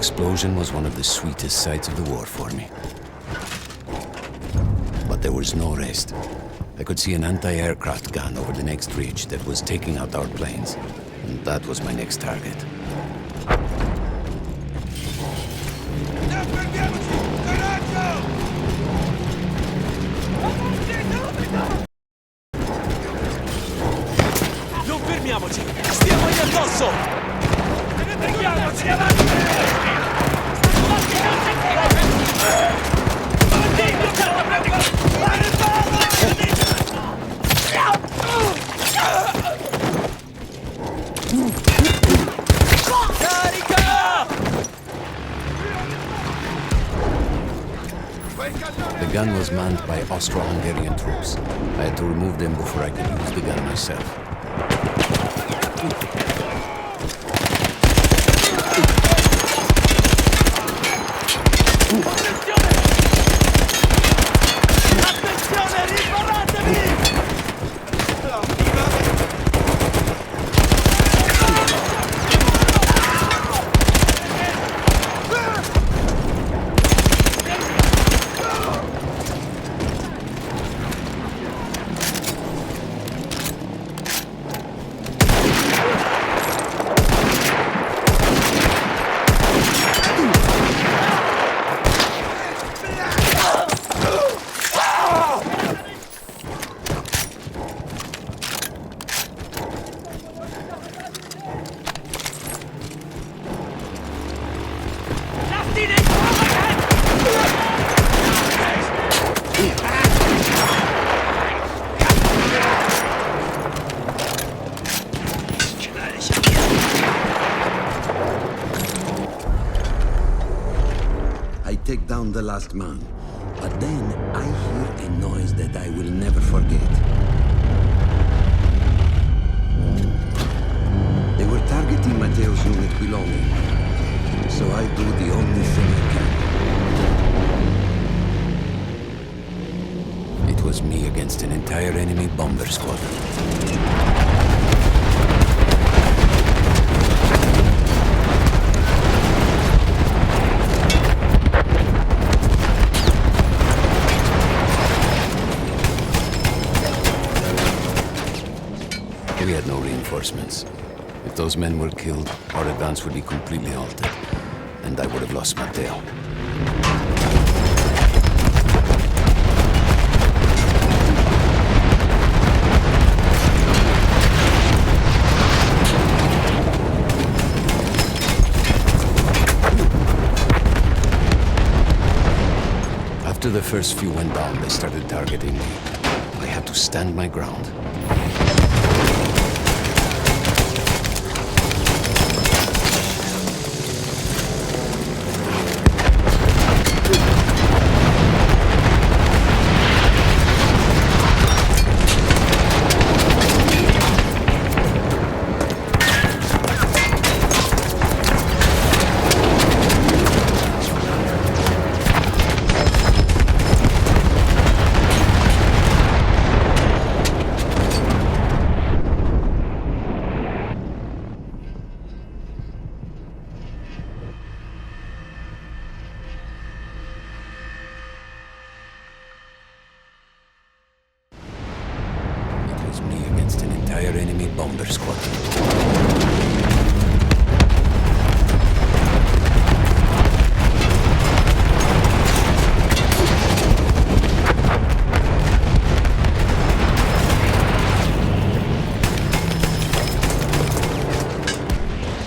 explosion was one of the sweetest sights of the war for me. But there was no rest. I could see an anti-aircraft gun over the next ridge that was taking out our planes, and that was my next target. Non fermiamoci! Stiamogli addosso! Prendiamoci avanti! The gun was manned by Austro-Hungarian troops. I had to remove them before I could use the gun myself. Take down the last man, but then I hear a noise that I will never forget. They were targeting Matteo's unit below me, so I do the only thing I can. It was me against an entire enemy bomber squadron. We had no reinforcements. If those men were killed, our advance would be completely halted, and I would have lost Matteo. After the first few went down, they started targeting me. I had to stand my ground. Me against an entire enemy bomber squadron.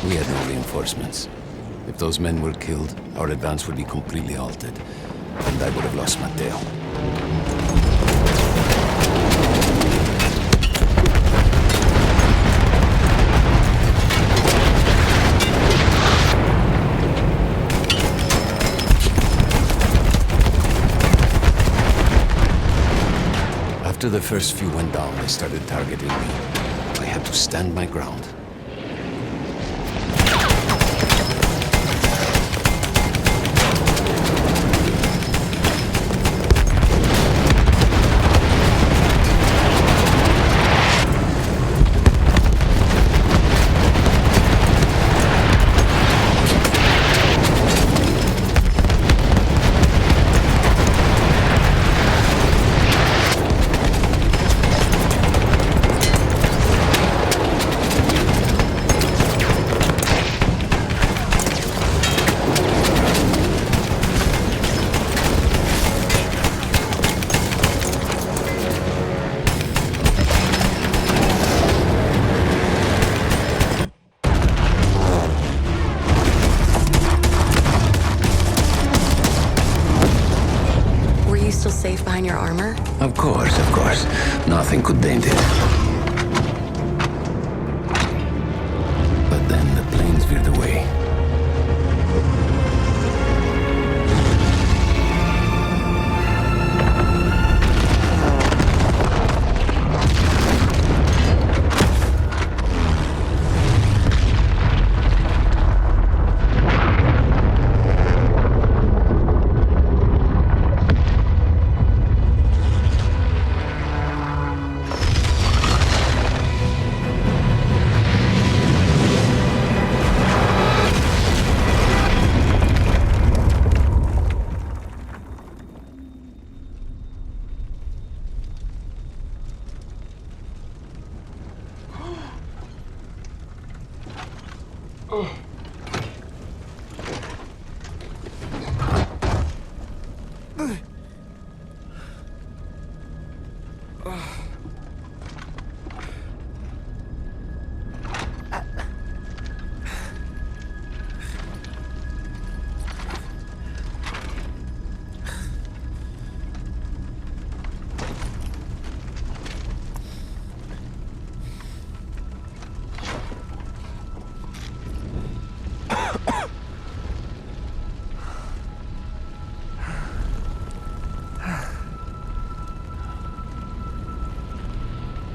We had no reinforcements. If those men were killed, our advance would be completely halted, and I would have lost Matteo. After the first few went down, they started targeting me. I had to stand my ground. planes behind your armor? Of course, of course. Nothing could dent it. But then the planes veered away.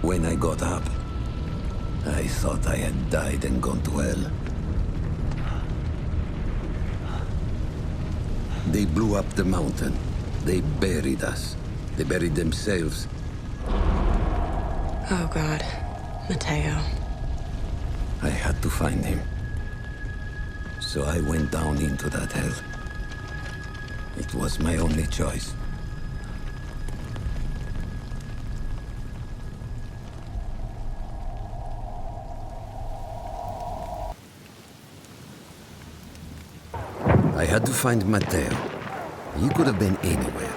When I got up, I thought I had died and gone to hell. They blew up the mountain. They buried us. They buried themselves. Oh, God. Matteo. I had to find him. So I went down into that hell. It was my only choice. I had to find Matteo. He could have been anywhere.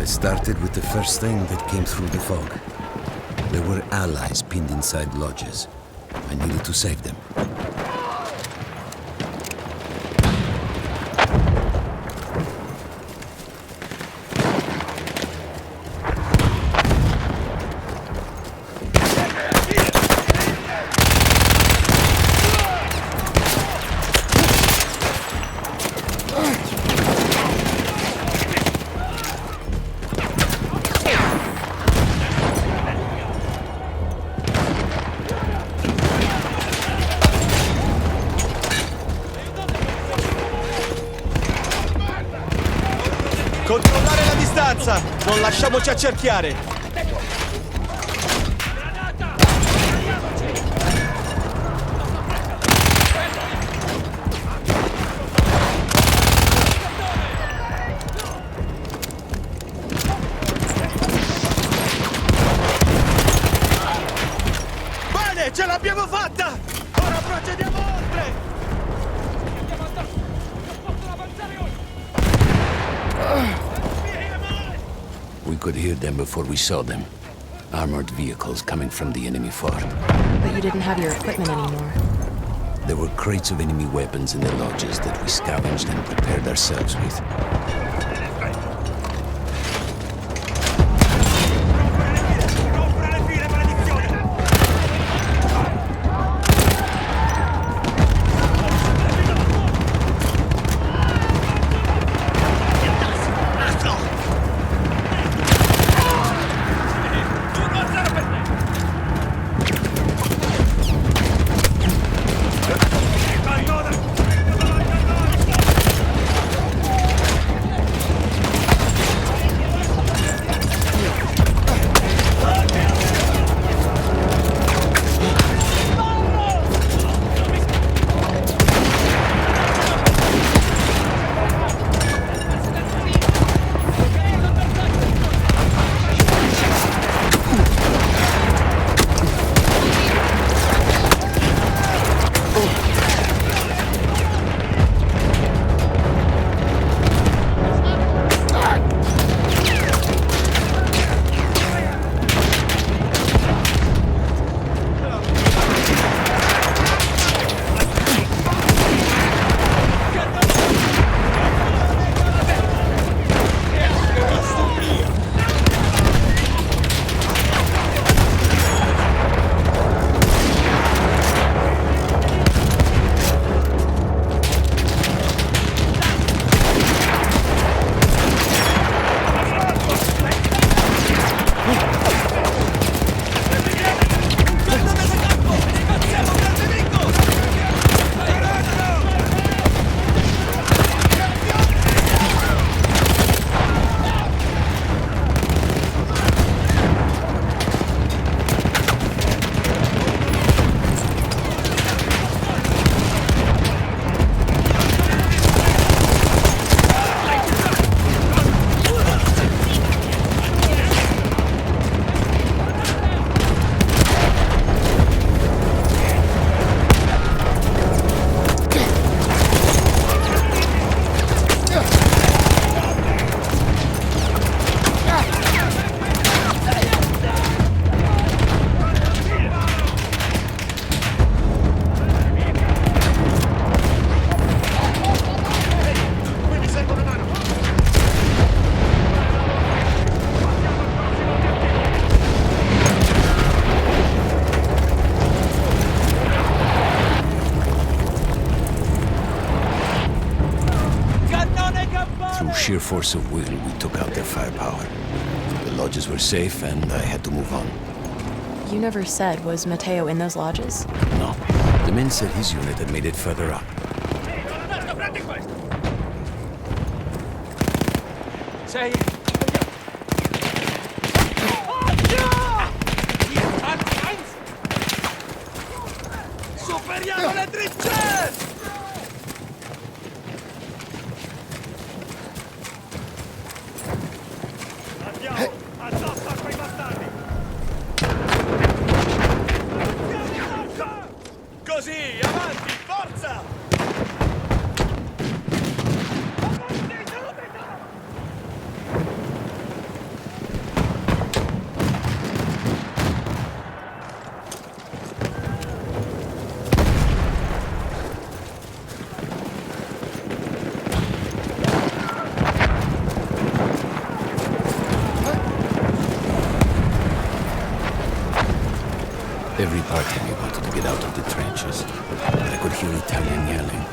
Started with the first thing that came through the fog. There were allies pinned inside lodges. I needed to save them. Controllare la distanza! Non lasciamoci accerchiare! Bene, ce l'abbiamo fatta! Ora procediamo oltre! We could hear them before we saw them. Armored vehicles coming from the enemy fort. But you didn't have your equipment anymore. There were crates of enemy weapons in the lodges that we scavenged and prepared ourselves with. Through sheer force of will, we took out their firepower. The lodges were safe, and I had to move on. You never said, was Matteo in those lodges? No. The men said his unit had made it further up. Sei... Superiamo le trincee! Andiamo! Addosso a quei bastardi! Così, avanti, forza! Every part of me wanted to get out of the trenches, but I could hear Italian yelling.